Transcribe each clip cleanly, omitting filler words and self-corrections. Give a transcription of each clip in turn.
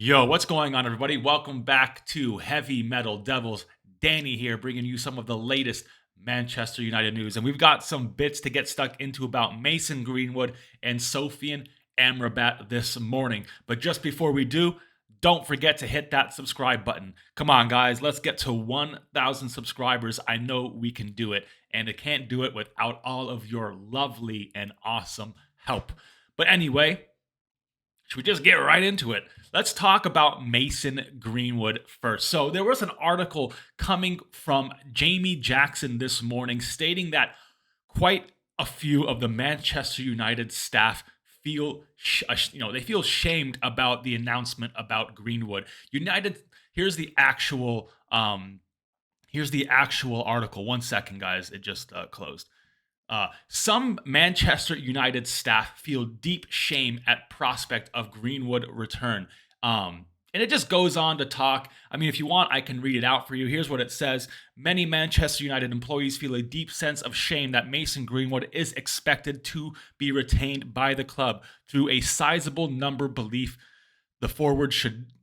Yo, what's going on, everybody? Welcome back to Heavy Metal Devils. Danny here, bringing you some of the latest Manchester United news. And we've got some bits to get stuck into about Mason Greenwood and Sofian Amrabat this morning. But just before we do, don't forget to hit that subscribe button. Come on, guys, let's get to 1,000 subscribers. I know we can do it, and I can't do it without all of your lovely and awesome help. But anyway, should we just get right into it? Let's talk about Mason Greenwood first. So there was an article coming from Jamie Jackson this morning stating that quite a few of the Manchester United staff feel they feel shamed about the announcement about Greenwood. United, here's the actual article. 1 second, guys. It just closed. Some Manchester United staff feel deep shame at prospect of Greenwood return. And it just goes on to talk. I mean, if you want, I can read it out for you. Here's what it says. Many Manchester United employees feel a deep sense of shame that Mason Greenwood is expected to be retained by the club. Through a sizable number belief the forward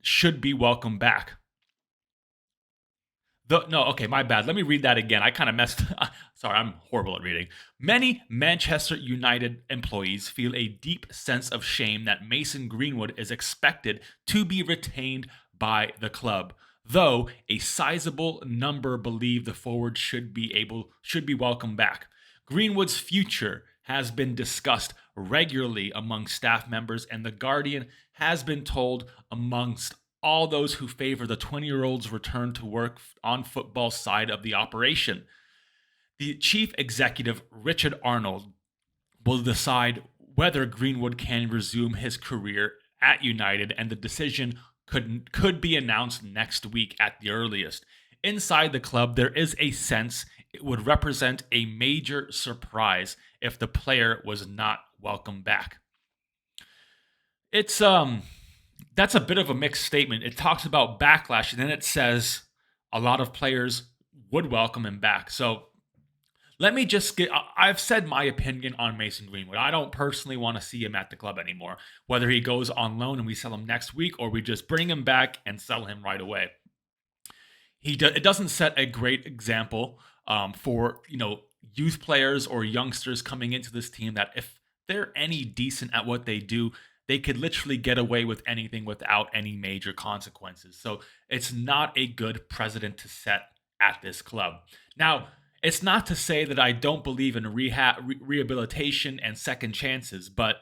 should be welcomed back. Okay, my bad. Let me read that again. I kind of messed. Sorry, I'm horrible at reading. Many Manchester United employees feel a deep sense of shame that Mason Greenwood is expected to be retained by the club, though a sizable number believe the forward should be welcomed back. Greenwood's future has been discussed regularly among staff members, and The Guardian has been told amongst all those who favor the 20-year-old's return to work on football side of the operation. The chief executive, Richard Arnold, will decide whether Greenwood can resume his career at United, and the decision could be announced next week at the earliest. Inside the club, there is a sense it would represent a major surprise if the player was not welcomed back. That's a bit of a mixed statement. It talks about backlash, and then it says a lot of players would welcome him back. So let me just I've said my opinion on Mason Greenwood. I don't personally want to see him at the club anymore, whether he goes on loan and we sell him next week or we just bring him back and sell him right away. It doesn't set a great example for youth players or youngsters coming into this team that if they're any decent at what they do, they could literally get away with anything without any major consequences. So it's not a good precedent to set at this club. Now, it's not to say that I don't believe in rehabilitation and second chances, but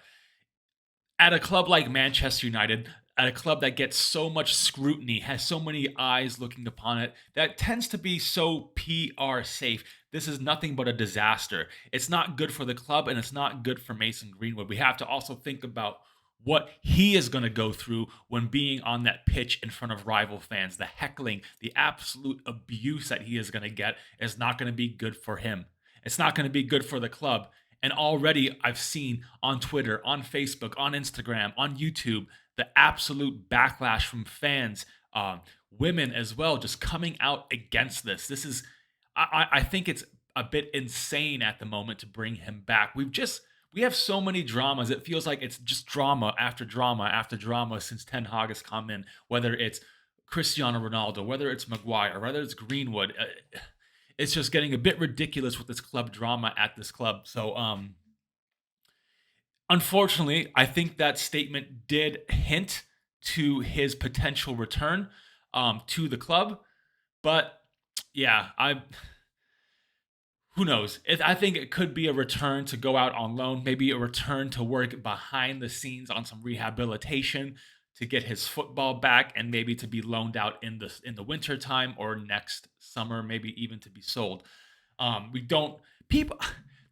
at a club like Manchester United, at a club that gets so much scrutiny, has so many eyes looking upon it, that tends to be so PR safe, this is nothing but a disaster. It's not good for the club, and it's not good for Mason Greenwood. We have to also think about what he is going to go through when being on that pitch in front of rival fans. The heckling, the absolute abuse that he is going to get is not going to be good for him. It's not going to be good for the club. And already I've seen on Twitter, on Facebook, on Instagram, on YouTube, the absolute backlash from fans, women as well, just coming out against this. I think it's a bit insane at the moment to bring him back. We have so many dramas. It feels like it's just drama after drama after drama since Ten Hag has come in, whether it's Cristiano Ronaldo, whether it's Maguire, whether it's Greenwood. It's just getting a bit ridiculous with this club drama at this club. So, unfortunately, I think that statement did hint to his potential return to the club. But yeah, who knows? I think it could be a return to go out on loan, maybe a return to work behind the scenes on some rehabilitation to get his football back, and maybe to be loaned out in the winter time or next summer, maybe even to be sold.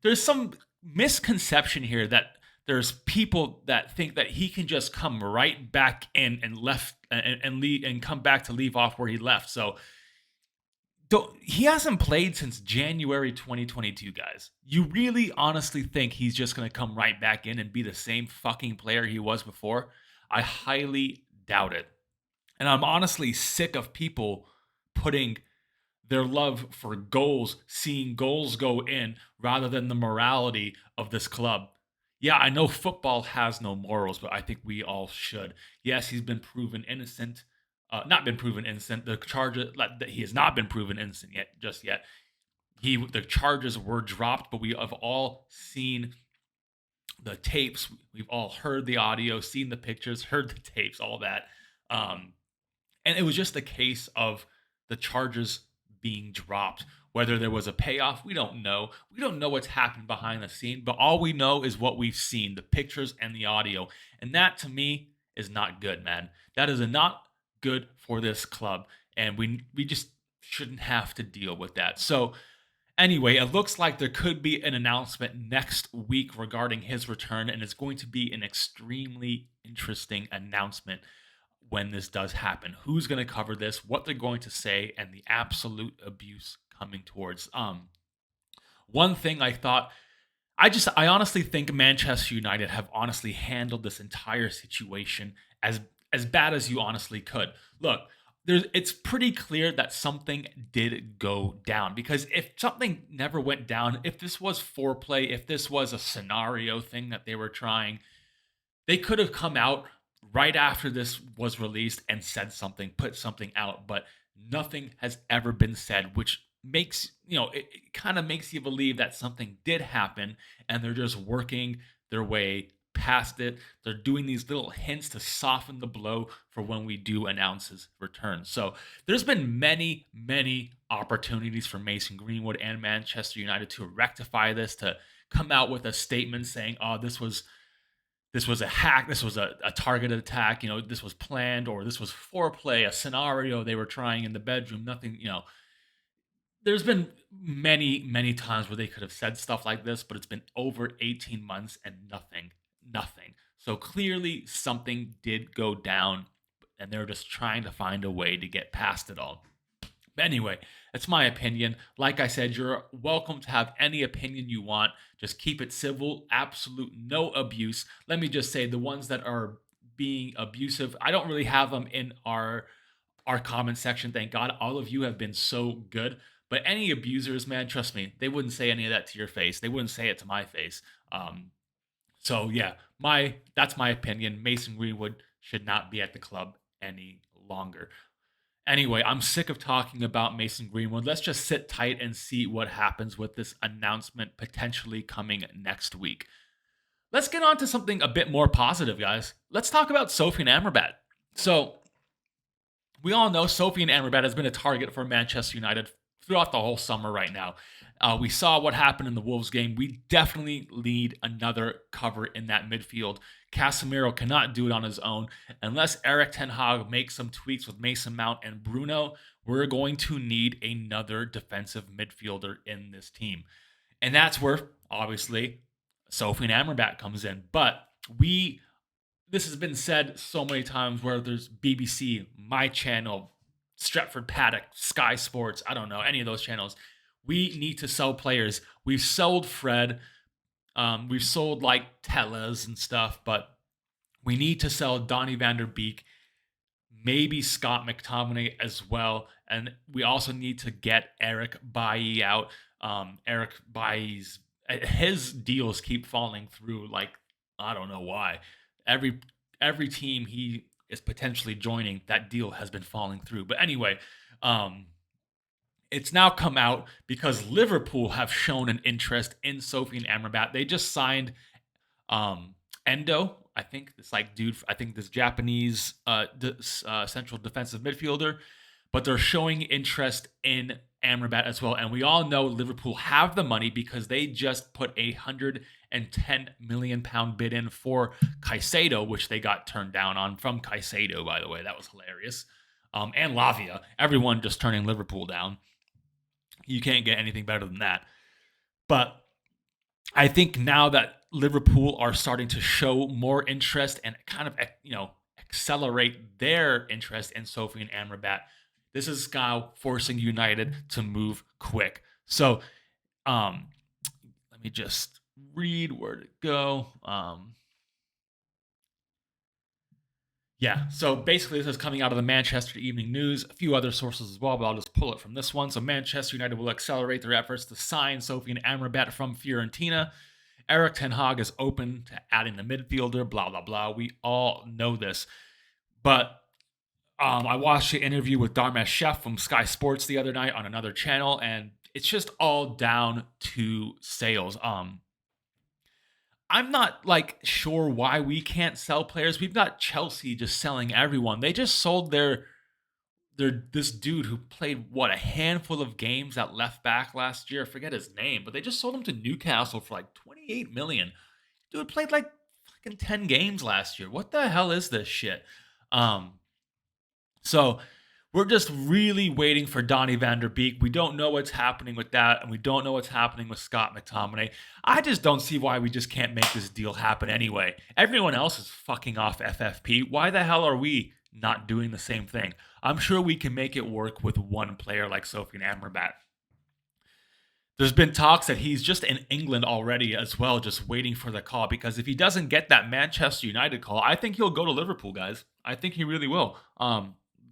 There's some misconception here that there's people that think that he can just come right back in and leave and come back to leave off where he left. So he hasn't played since January 2022, guys. You really honestly think he's just going to come right back in and be the same fucking player he was before? I highly doubt it. And I'm honestly sick of people putting their love for goals, seeing goals go in, rather than the morality of this club. Yeah, I know football has no morals, but I think we all should. Yes, he's been proven innocent. Not been proven innocent. The charges that he has not been proven innocent yet, just yet. The charges were dropped, but we have all seen the tapes. We've all heard the audio, seen the pictures, heard the tapes, all that. Um, and it was just a case of the charges being dropped. Whether there was a payoff, we don't know. We don't know what's happened behind the scene, but all we know is what we've seen, the pictures and the audio. And that to me is not good, man. That is not good for this club. And we just shouldn't have to deal with that. So anyway, it looks like there could be an announcement next week regarding his return, and it's going to be an extremely interesting announcement when this does happen. Who's going to cover this, what they're going to say, and the absolute abuse coming towards. One thing I honestly think Manchester United have honestly handled this entire situation as bad as you honestly could. Look, it's pretty clear that something did go down, because if something never went down, if this was foreplay, if this was a scenario thing that they were trying, they could have come out right after this was released and said something, put something out, but nothing has ever been said, which makes, it kind of makes you believe that something did happen and they're just working their way past it. They're doing these little hints to soften the blow for when we do announce his return. So there's been many, many opportunities for Mason Greenwood and Manchester United to rectify this, to come out with a statement saying, oh, this was a hack, this was a targeted attack, this was planned, or this was foreplay, a scenario they were trying in the bedroom. Nothing, there's been many, many times where they could have said stuff like this, but it's been over 18 months and nothing. So clearly something did go down, and they're just trying to find a way to get past it all. But anyway, that's my opinion. Like I said, you're welcome to have any opinion you want. Just keep it civil, absolute no abuse. Let me just say, the ones that are being abusive, I don't really have them in our comment section. Thank God. All of you have been so good. But any abusers, man, trust me, they wouldn't say any of that to your face. They wouldn't say it to my face. So yeah, that's my opinion. Mason Greenwood should not be at the club any longer. Anyway, I'm sick of talking about Mason Greenwood. Let's just sit tight and see what happens with this announcement potentially coming next week. Let's get on to something a bit more positive, guys. Let's talk about Sofian Amrabat. So, we all know Sofian Amrabat has been a target for Manchester United throughout the whole summer right now. We saw what happened in the Wolves game. We definitely need another cover in that midfield. Casemiro cannot do it on his own. Unless Erik ten Hag makes some tweaks with Mason Mount and Bruno, we're going to need another defensive midfielder in this team. And that's where, obviously, Sofian Amrabat comes in. But this has been said so many times, where there's BBC, my channel, Stretford Paddock, Sky Sports, I don't know, any of those channels. We need to sell players. We've sold Fred. We've sold like Tellez and stuff, but we need to sell Donny van der Beek, maybe Scott McTominay as well. And we also need to get Eric Bailly out. Eric Bailly's, his deals keep falling through. Like, I don't know why. Every team he is potentially joining, that deal has been falling through. But anyway, it's now come out because Liverpool have shown an interest in Sofian Amrabat. They just signed Endo, I think this Japanese central defensive midfielder, but they're showing interest in Amrabat as well. And we all know Liverpool have the money because they just put a £110 million bid in for Caicedo, which they got turned down on from Caicedo, by the way. That was hilarious. And Lavia, everyone just turning Liverpool down. You can't get anything better than that. But I think now that Liverpool are starting to show more interest and kind of, accelerate their interest in Sofian Amrabat, this is now forcing United to move quick. So, let me just read where to go. Yeah, so basically this is coming out of the Manchester Evening News, a few other sources as well, but I'll just pull it from this one. So Manchester United will accelerate their efforts to sign Sofian Amrabat from Fiorentina. Eric Ten Hag is open to adding the midfielder, blah, blah, blah. We all know this. But I watched an interview with Dharmesh Sheth from Sky Sports the other night on another channel, and it's just all down to sales. I'm not like sure why we can't sell players. We've got Chelsea just selling everyone. They just sold their this dude who played a handful of games at left back last year. I forget his name, but they just sold him to Newcastle for like 28 million. Dude played like fucking 10 games last year. What the hell is this shit? So we're just really waiting for Donny van der Beek. We don't know what's happening with that, and we don't know what's happening with Scott McTominay. I just don't see why we just can't make this deal happen anyway. Everyone else is fucking off FFP. Why the hell are we not doing the same thing? I'm sure we can make it work with one player like Sofian Amrabat. There's been talks that he's just in England already as well, just waiting for the call, because if he doesn't get that Manchester United call, I think he'll go to Liverpool, guys. I think he really will.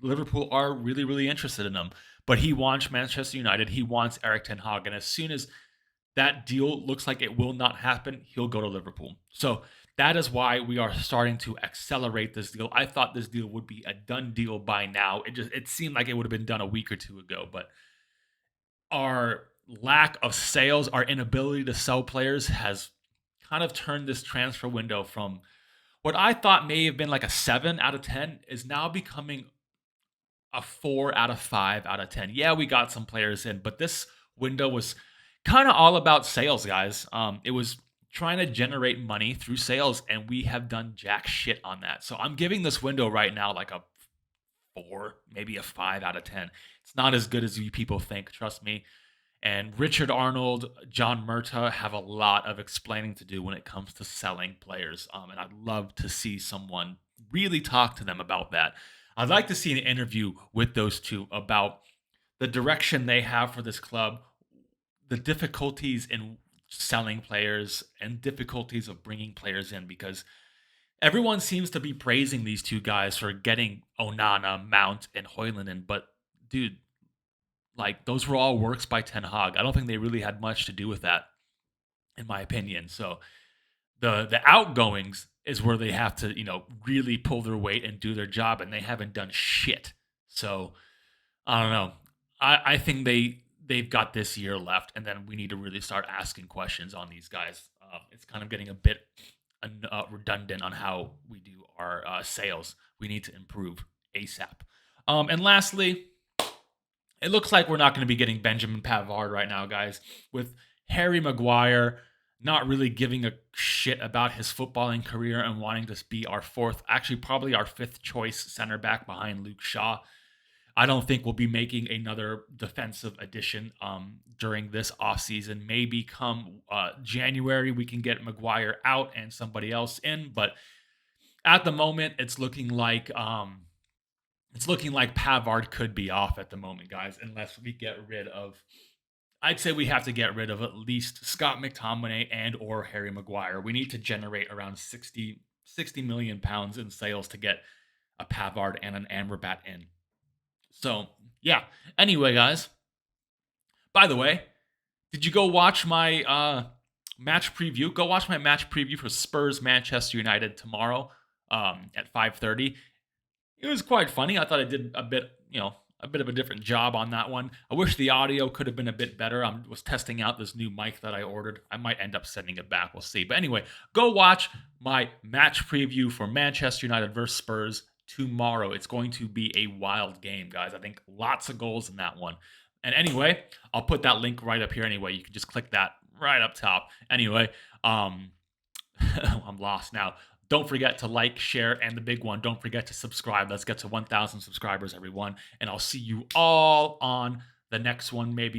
Liverpool are really, really interested in him, but he wants Manchester United. He wants Eric Ten Hag, and as soon as that deal looks like it will not happen, he'll go to Liverpool. So that is why we are starting to accelerate this deal. I thought this deal would be a done deal by now. It seemed like it would have been done a week or two ago, but our lack of sales, our inability to sell players has kind of turned this transfer window from what I thought may have been like a 7 out of 10 is now becoming a 4 out of 5 out of 10. Yeah, we got some players in, but this window was kind of all about sales, guys. It was trying to generate money through sales, and we have done jack shit on that. So I'm giving this window right now like a 4, maybe a 5 out of 10. It's not as good as you people think, trust me. And Richard Arnold, John Murtaugh have a lot of explaining to do when it comes to selling players. And I'd love to see someone really talk to them about that. I'd like to see an interview with those two about the direction they have for this club, the difficulties in selling players, and difficulties of bringing players in, because everyone seems to be praising these two guys for getting Onana, Mount, and Højlund in. But, dude, like, those were all works by Ten Hag. I don't think they really had much to do with that, in my opinion. So the outgoings is where they have to, really pull their weight and do their job, and they haven't done shit. So I don't know. I think they've got this year left, and then we need to really start asking questions on these guys. It's kind of getting a bit redundant on how we do our sales. We need to improve ASAP. And lastly, it looks like we're not going to be getting Benjamin Pavard right now, guys. With Harry Maguire not really giving a shit about his footballing career and wanting to be our fourth, actually probably our fifth choice center back behind Luke Shaw. I don't think we'll be making another defensive addition during this offseason. Maybe come January, we can get Maguire out and somebody else in. But at the moment, it's looking like Pavard could be off at the moment, guys, unless we get rid of. I'd say we have to get rid of at least Scott McTominay and or Harry Maguire. We need to generate around 60 million pounds in sales to get a Pavard and an Amrabat in. So, yeah. Anyway, guys. By the way, did you go watch my match preview? Go watch my match preview for Spurs Manchester United tomorrow at 5:30. It was quite funny. I thought I did a bit of a different job on that one. I wish the audio could have been a bit better. I was testing out this new mic that I ordered. I might end up sending it back. We'll see. But anyway, go watch my match preview for Manchester United versus Spurs tomorrow. It's going to be a wild game, guys. I think lots of goals in that one. And anyway, I'll put that link right up here anyway. You can just click that right up top. Anyway, I'm lost now. Don't forget to like, share, and the big one, don't forget to subscribe. Let's get to 1,000 subscribers, everyone. And I'll see you all on the next one, maybe.